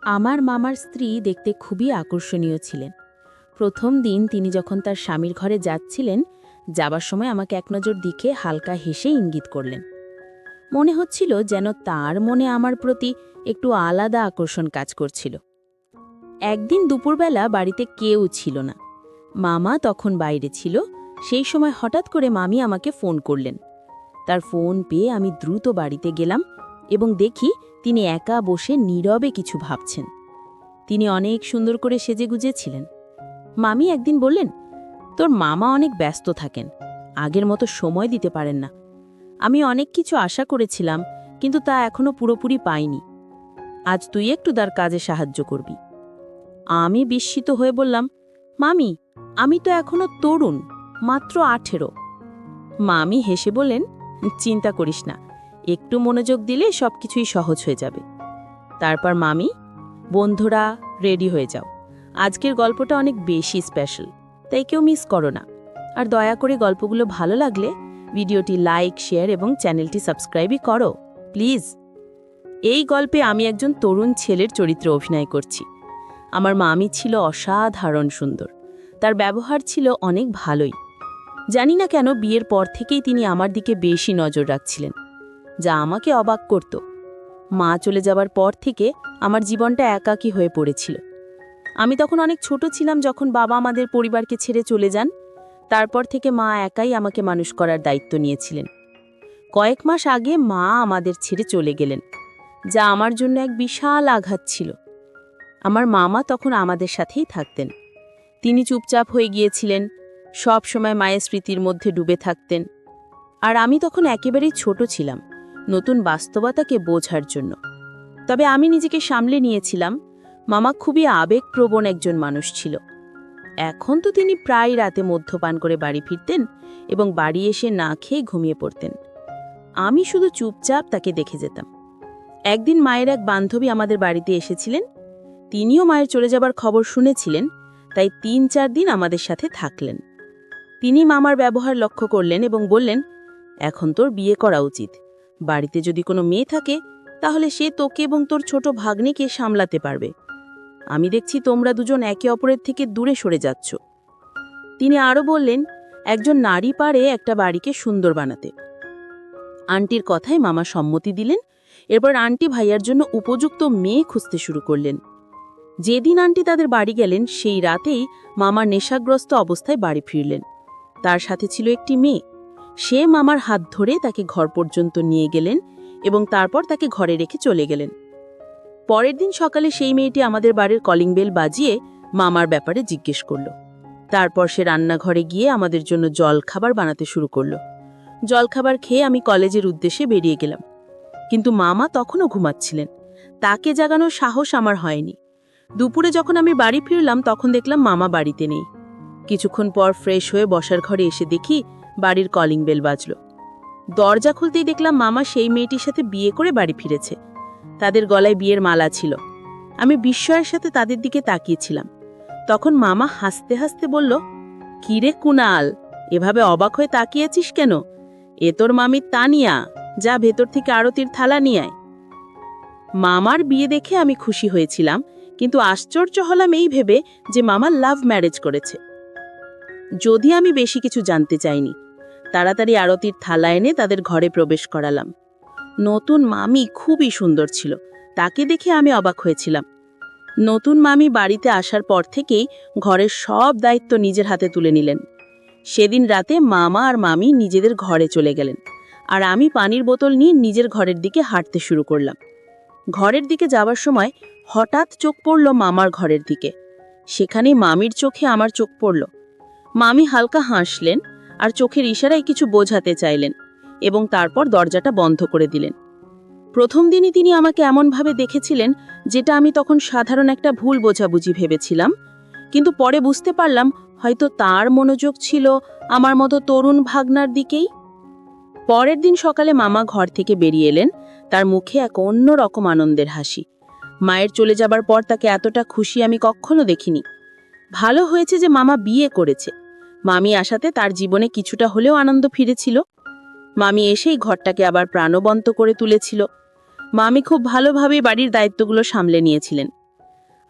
আমার মামার স্ত্রী দেখতে খুবই আকর্ষণীয় ছিলেন। প্রথম দিন তিনি যখন তার স্বামীর ঘরে যাচ্ছিলেন, যাবার সময় আমাকে এক নজর দিকে হালকা হেসে ইঙ্গিত করলেন। মনে হচ্ছিল যেন তার মনে আমার প্রতি একটু আলাদা আকর্ষণ কাজ করছিল। একদিন দুপুরবেলা বাড়িতে কেউ ছিল না, মামা তখন বাইরে ছিল। সেই সময় হঠাৎ করে মামি আমাকে ফোন করলেন। তার ফোন পেয়ে আমি দ্রুত বাড়িতে গেলাম এবং দেখি তিনি একা বসে নীরবে কিছু ভাবছেন। তিনি অনেক সুন্দর করে সেজেগুজে ছিলেন। মামি একদিন বললেন, তোর মামা অনেক ব্যস্ত থাকেন, আগের মতো সময় দিতে পারেন না। আমি অনেক কিছু আশা করেছিলাম, কিন্তু তা এখনো পুরোপুরি পাইনি। আজ তুই একটু তার কাজে সাহায্য করবি। আমি বিস্মিত হয়ে বললাম, মামি, আমি তো এখনো তরুণ, মাত্র 18। মামি হেসে বললেন, চিন্তা করিস না, একটু মনোযোগ দিলে সবকিছুই সহজ হয়ে যাবে। তারপর মামি, বন্ধুরা রেডি হয়ে যাও, আজকের গল্পটা অনেক বেশি স্পেশাল, তাই কেউ মিস করো না। আর দয়া করে গল্পগুলো ভালো লাগলে ভিডিওটি লাইক, শেয়ার এবং চ্যানেলটি সাবস্ক্রাইবই করো প্লিজ। এই গল্পে আমি একজন তরুণ ছেলের চরিত্রে অভিনয় করছি। আমার মামি ছিল অসাধারণ সুন্দর, তার ব্যবহার ছিল অনেক ভালোই। জানি না কেন বিয়ের পর থেকেই তিনি আমার দিকে বেশি নজর রাখছিলেন, যা আমাকে অবাক করত। মা চলে যাবার পর থেকে আমার জীবনটা একাকী হয়ে পড়েছিল। আমি তখন অনেক ছোট ছিলাম যখন বাবা আমাদের পরিবারকে ছেড়ে চলে যান। তারপর থেকে মা একাই আমাকে মানুষ করার দায়িত্ব নিয়েছিলেন। কয়েক মাস আগে মা আমাদের ছেড়ে চলে গেলেন, যা আমার জন্য এক বিশাল আঘাত ছিল। আমার মামা তখন আমাদের সাথেই থাকতেন। তিনি চুপচাপ হয়ে গিয়েছিলেন, সব সময় মায়ের স্মৃতির মধ্যে ডুবে থাকতেন। আর আমি তখন একেবারেই ছোট ছিলাম, নতুন বাস্তবতাকে বোঝার জন্য। তবে আমি নিজেকে সামলে নিয়েছিলাম। মামা খুবই আবেগপ্রবণ একজন মানুষ ছিল। এখন তো তিনি প্রায় রাতে মদ্যপান করে বাড়ি ফিরতেন এবং বাড়ি এসে না খেয়ে ঘুমিয়ে পড়তেন। আমি শুধু চুপচাপ তাকে দেখে যেতাম। একদিন মায়ের এক বান্ধবী আমাদের বাড়িতে এসেছিলেন। তিনিও মায়ের চলে যাবার খবর শুনেছিলেন, তাই 3-4 দিন আমাদের সাথে থাকলেন। তিনি মামার ব্যবহার লক্ষ্য করলেন এবং বললেন, এখন তোর বিয়ে করা উচিত। বাড়িতে যদি কোনো মেয়ে থাকে তাহলে সে তোকে এবং তোর ছোট ভাগ্নেকে সামলাতে পারবে। আমি দেখছি তোমরা দুজন একে অপরের থেকে দূরে সরে যাচ্ছ। তিনি আরও বললেন, একজন নারী পারে একটা বাড়িকে সুন্দর বানাতে। আন্টির কথায় মামা সম্মতি দিলেন। এরপর আন্টি ভাইয়ার জন্য উপযুক্ত মেয়ে খুঁজতে শুরু করলেন। যেদিন আন্টি তাদের বাড়ি গেলেন সেই রাতেই মামার নেশাগ্রস্ত অবস্থায় বাড়ি ফিরলেন। তার সাথে ছিল একটি মেয়ে। সে মামার হাত ধরে তাকে ঘর পর্যন্ত নিয়ে গেলেন এবং তারপর তাকে ঘরে রেখে চলে গেলেন। পরের দিন সকালে সেই মেয়েটি আমাদের বাড়ির কলিং বেল বাজিয়ে মামার ব্যাপারে জিজ্ঞেস করল। তারপর সে রান্নাঘরে গিয়ে আমাদের জন্য জলখাবার বানাতে শুরু করল। জলখাবার খেয়ে আমি কলেজের উদ্দেশ্যে বেরিয়ে গেলাম, কিন্তু মামা তখনও ঘুমাচ্ছিলেন। তাকে জাগানোর সাহস আমার হয়নি। দুপুরে যখন আমি বাড়ি ফিরলাম তখন দেখলাম মামা বাড়িতে নেই। কিছুক্ষণ পর ফ্রেশ হয়ে বসার ঘরে এসে দেখি বাড়ির কলিং বেল বাজল। দরজা খুলতেই দেখলাম মামা সেই মেয়েটির সাথে বিয়ে করে বাড়ি ফিরেছে। তাদের গলায় বিয়ের মালা ছিল। আমি বিস্ময়ের সাথে তাদের দিকে তাকিয়েছিলাম। তখন মামা হাসতে হাসতে বলল, কিরে কুনাল, এভাবে অবাক হয়ে তাকিয়েছিস কেন? এ তোর মামির তানিয়া, যা ভেতর থেকে আরতির থালা নিয়ে আয়। মামার বিয়ে দেখে আমি খুশি হয়েছিলাম, কিন্তু আশ্চর্য হলাম এই ভেবে যে মামা লাভ ম্যারেজ করেছে। যদি আমি বেশি কিছু জানতে চাইনি, তাড়াতাড়ি আরতির থালা এনে তাদের ঘরে প্রবেশ করালাম। নতুন মামি খুবই সুন্দর ছিল, তাকে দেখে আমি অবাক হয়েছিলাম। নতুন মামি বাড়িতে আসার পর থেকেই ঘরের সব দায়িত্ব নিজের হাতে তুলে নিলেন। সেদিন রাতে মামা আর মামি নিজেদের ঘরে চলে গেলেন, আর আমি পানির বোতল নিয়ে নিজের ঘরের দিকে হাঁটতে শুরু করলাম। ঘরের দিকে যাবার সময় হঠাৎ চোখ পড়ল মামার ঘরের দিকে। সেখানেই মামির চোখে আমার চোখ পড়ল। মামি হালকা হাসলেন আর চোখের ইশারায় কিছু বোঝাতে চাইলেন এবং তারপর দরজাটা বন্ধ করে দিলেন। প্রথম দিনই তিনি আমাকে এমনভাবে দেখেছিলেন যেটা আমি তখন সাধারণ একটা ভুল বোঝাবুঝি ভেবেছিলাম, কিন্তু পরে বুঝতে পারলাম হয়তো তার মনোযোগ ছিল আমার মতো তরুণ ভাগ্নার দিকেই। পরের দিন সকালে মামা ঘর থেকে বেরিয়ে এলেন, তার মুখে এক অন্যরকম আনন্দের হাসি। মায়ের চলে যাবার পর তাকে এতটা খুশি আমি কখনো দেখিনি। ভালো হয়েছে যে মামা বিয়ে করেছে। মামি আসাতে তার জীবনে কিছুটা হলেও আনন্দ ফিরেছিল। মামি এসেই ঘরটাকে আবার প্রাণবন্ত করে তুলেছিল। মামি খুব ভালোভাবে বাড়ির দায়িত্বগুলো সামলে নিয়েছিলেন।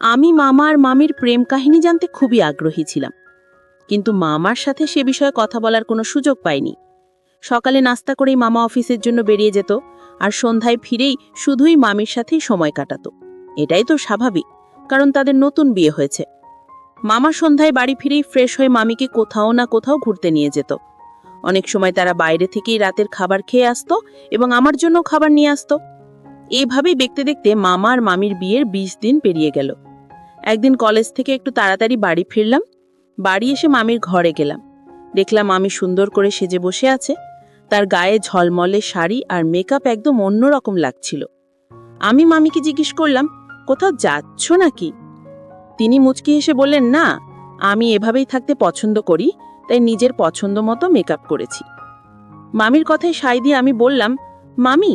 আমি মামা আর মামির প্রেম কাহিনী জানতে খুবই আগ্রহী ছিলাম, কিন্তু মামার সাথে সে বিষয়ে কথা বলার কোনো সুযোগ পাইনি। সকালে নাস্তা করেই মামা অফিসের জন্য বেরিয়ে যেত, আর সন্ধ্যায় ফিরেই শুধুই মামির সাথেই সময় কাটাতো। এটাই তো স্বাভাবিক, কারণ তাদের নতুন বিয়ে হয়েছে। মামা সন্ধ্যায় বাড়ি ফিরেই ফ্রেশ হয়ে মামিকে কোথাও না কোথাও ঘুরতে নিয়ে যেত। অনেক সময় তারা বাইরে থেকেই রাতের খাবার খেয়ে আসতো এবং আমার জন্য খাবার নিয়ে আসতো। এইভাবেই দেখতে দেখতে মামা আর মামির বিয়ের 20 দিন পেরিয়ে গেল। একদিন কলেজ থেকে একটু তাড়াতাড়ি বাড়ি ফিরলাম। বাড়ি এসে মামির ঘরে গেলাম। দেখলাম মামি সুন্দর করে সেজে বসে আছে। তার গায়ে ঝলমলে শাড়ি আর মেকআপ একদম অন্যরকম লাগছিল। আমি মামিকে জিজ্ঞেস করলাম, কোথাও যাচ্ছ নাকি? তিনি মুচকি হেসে বললেন, না, আমি এভাবেই থাকতে পছন্দ করি, তাই নিজের পছন্দ মতো মেকআপ করেছি। মামির কথায় সায় দিয়ে আমি বললাম, মামি,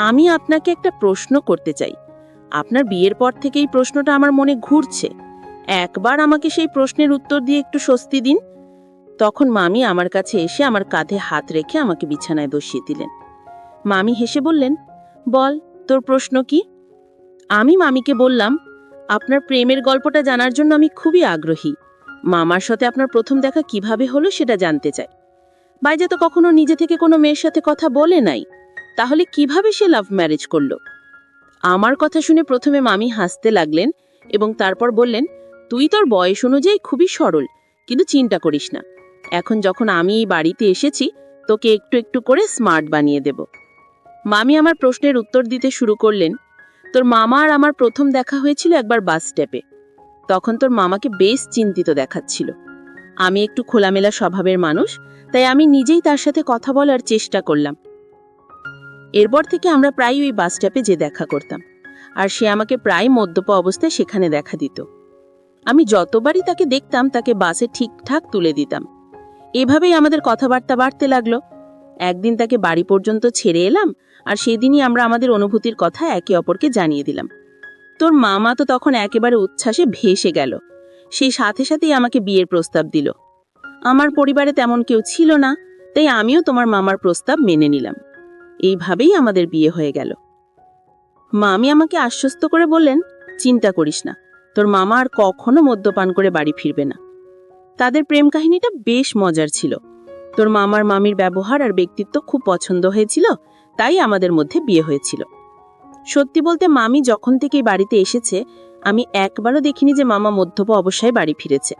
আমি আপনাকে একটা প্রশ্ন করতে চাই। আপনার বিয়ের পর থেকে এই প্রশ্নটা আমার মনে ঘুরছে। একবার আমাকে সেই প্রশ্নের উত্তর দিয়ে একটু স্বস্তি দিন। তখন মামি আমার কাছে এসে আমার কাঁধে হাত রেখে আমাকে বিছানায় বসিয়ে দিলেন। মামি হেসে বললেন, বল, তোর প্রশ্ন কি? আমি মামিকে বললাম, আপনার প্রেমের গল্পটা জানার জন্য আমি খুবই আগ্রহী। মামার সাথে আপনার প্রথম দেখা কিভাবে হলো সেটা জানতে চাই। বাইজা তো কখনো নিজে থেকে কোনো মেয়ের সাথে কথা বলে নাই, তাহলে কিভাবে সে লাভ ম্যারেজ করলো? আমার কথা শুনে প্রথমে মামি হাসতে লাগলেন এবং তারপর বললেন, তুই তোর বয়স অনুযায়ী খুবই সরল, কিন্তু চিন্তা করিস না। এখন যখন আমি এই বাড়িতে এসেছি, তোকে একটু একটু করে স্মার্ট বানিয়ে দেব। মামি আমার প্রশ্নের উত্তর দিতে শুরু করলেন, তোর মামা আর আমার প্রথম দেখা হয়েছিল একবার বাস স্টপে। তখন তোর মামাকে বেশ চিন্তিত দেখাচ্ছিল। আমি একটু খোলামেলা স্বভাবের মানুষ, তাই আমি নিজেই তার সাথে কথা বলার চেষ্টা করলাম। এরপর থেকে আমরা প্রায় ওই বাস স্টপে যে দেখা করতাম, আর সে আমাকে প্রায় মদ্যপ অবস্থায় সেখানে দেখা দিত। আমি যতবারই তাকে দেখতাম তাকে বাসে ঠিকঠাক তুলে দিতাম। এভাবেই আমাদের কথাবার্তা বাড়তে লাগলো। একদিন তাকে বাড়ি পর্যন্ত ছেড়ে এলাম, আর সেদিনই আমরা আমাদের অনুভূতির কথা একে অপরকে জানিয়ে দিলাম। তোর মামা তো তখন একেবারে উচ্ছ্বাসে ভেসে গেল। সেই সাথে সাথেই আমাকে বিয়ের প্রস্তাব দিল। আমার পরিবারে তেমন কেউ ছিল না, তাই আমিও তোমার মামার প্রস্তাব মেনে নিলাম। এইভাবেই আমাদের বিয়ে হয়ে গেল। মামি আমাকে আশ্বস্ত করে বললেন, চিন্তা করিস না, তোর মামা আর কখনো মদ্যপান করে বাড়ি ফিরবে না। তাদের প্রেম কাহিনীটা বেশ মজার ছিল। তোর মামার মামির ব্যবহার আর ব্যক্তিত্ব খুব পছন্দ হয়েছিল, তাই আমাদের মধ্যে বিয়ে হয়েছিল। সত্যি বলতে মামি যখন থেকে এই বাড়িতে এসেছে, আমি একবারও দেখিনি যে মামা মদ্যপ অবস্থায় বাড়ি ফিরেছে।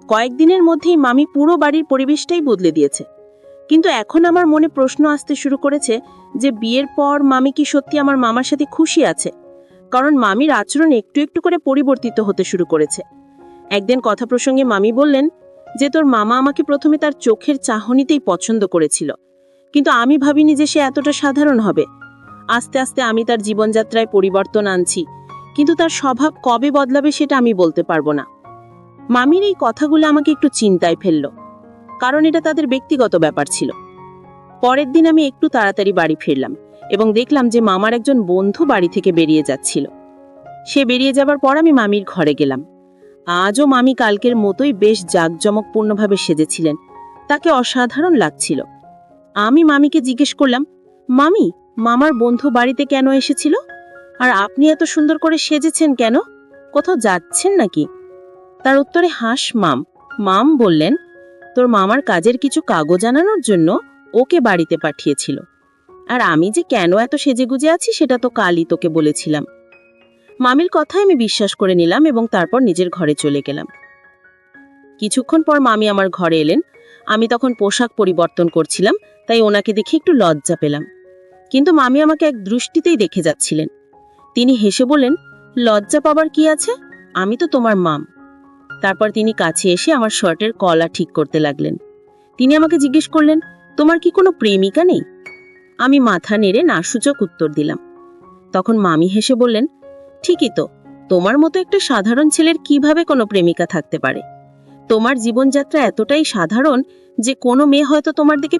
কয়েকদিনের মধ্যেই মামি পুরো বাড়ির পরিবেশটাই বদলে দিয়েছে। কিন্তু এখন আমার মনে প্রশ্ন আসতে শুরু করেছে যে বিয়ের পর মামি কি সত্যি আমার মামার সাথে খুশি আছে? কারণ মামির আচরণ একটু একটু করে পরিবর্তিত হতে শুরু করেছে। একদিন কথা প্রসঙ্গে মামি বললেন যে তোর মামা আমাকে প্রথমে তার চোখের চাহনিতেই পছন্দ করেছিল, কিন্তু আমি ভাবিনি যে সে এতটা সাধারণ হবে। আস্তে আস্তে আমি তার জীবনযাত্রায় পরিবর্তন আনছি, কিন্তু তার স্বভাব কবে বদলাবে সেটা আমি বলতে পারবো না। মামির এই কথাগুলো আমাকে একটু চিন্তায় ফেলল, কারণ এটা তাদের ব্যক্তিগত ব্যাপার ছিল। পরের দিন আমি একটু তাড়াতাড়ি বাড়ি ফিরলাম এবং দেখলাম যে মামার একজন বন্ধু বাড়ি থেকে বেরিয়ে যাচ্ছিল। সে বেরিয়ে যাবার পর আমি মামির ঘরে গেলাম। আজও মামি কালকের মতোই বেশ জাঁকজমকপূর্ণভাবে সেজেছিলেন। তাকে অসাধারণ লাগছিল। আমি মামিকে জিজ্ঞেস করলাম, মামি, মামার বন্ধু বাড়িতে কেন এসেছিল? আর আপনি এত সুন্দর করে সেজেছেন কেন? কোথাও যাচ্ছেন নাকি? তার উত্তরে হাস মাম বললেন, তোর মামার কাজের কিছু কাগজ আনানোর জন্য ওকে বাড়িতে পাঠিয়েছিল। আর আমি যে কেন এত সেজেগুজে আছি সেটা তো কালই তোকে বলেছিলাম। মামির কথায় আমি বিশ্বাস করে নিলাম এবং তারপর নিজের ঘরে চলে গেলাম। কিছুক্ষণ পর মামি আমার ঘরে এলেন। আমি তখন পোশাক পরিবর্তন করছিলাম, তাই ওনাকে দেখে একটু লজ্জা পেলাম। কিন্তু মামি আমাকে এক দৃষ্টিতেই দেখে যাচ্ছিলেন। তিনি হেসে বললেন, লজ্জা পাবার কি আছে? আমি তো তোমার মাম। তারপর তিনি কাছে এসে আমার শার্টের কলা ঠিক করতে লাগলেন। তিনি আমাকে জিজ্ঞেস করলেন, তোমার কি কোনো প্রেমিকা নেই? আমি মাথা নেড়ে নাসূচক উত্তর দিলাম। তখন মামি হেসে বললেন, ঠিকই তো, তোমার মতো একটা সাধারণ ছেলের কিভাবে কোনো প্রেমিকা থাকতে পারে? তোমার জীবনযাত্রা এতটাই সাধারণ যে কোনো মেয়ে হয়তো তোমার দিকে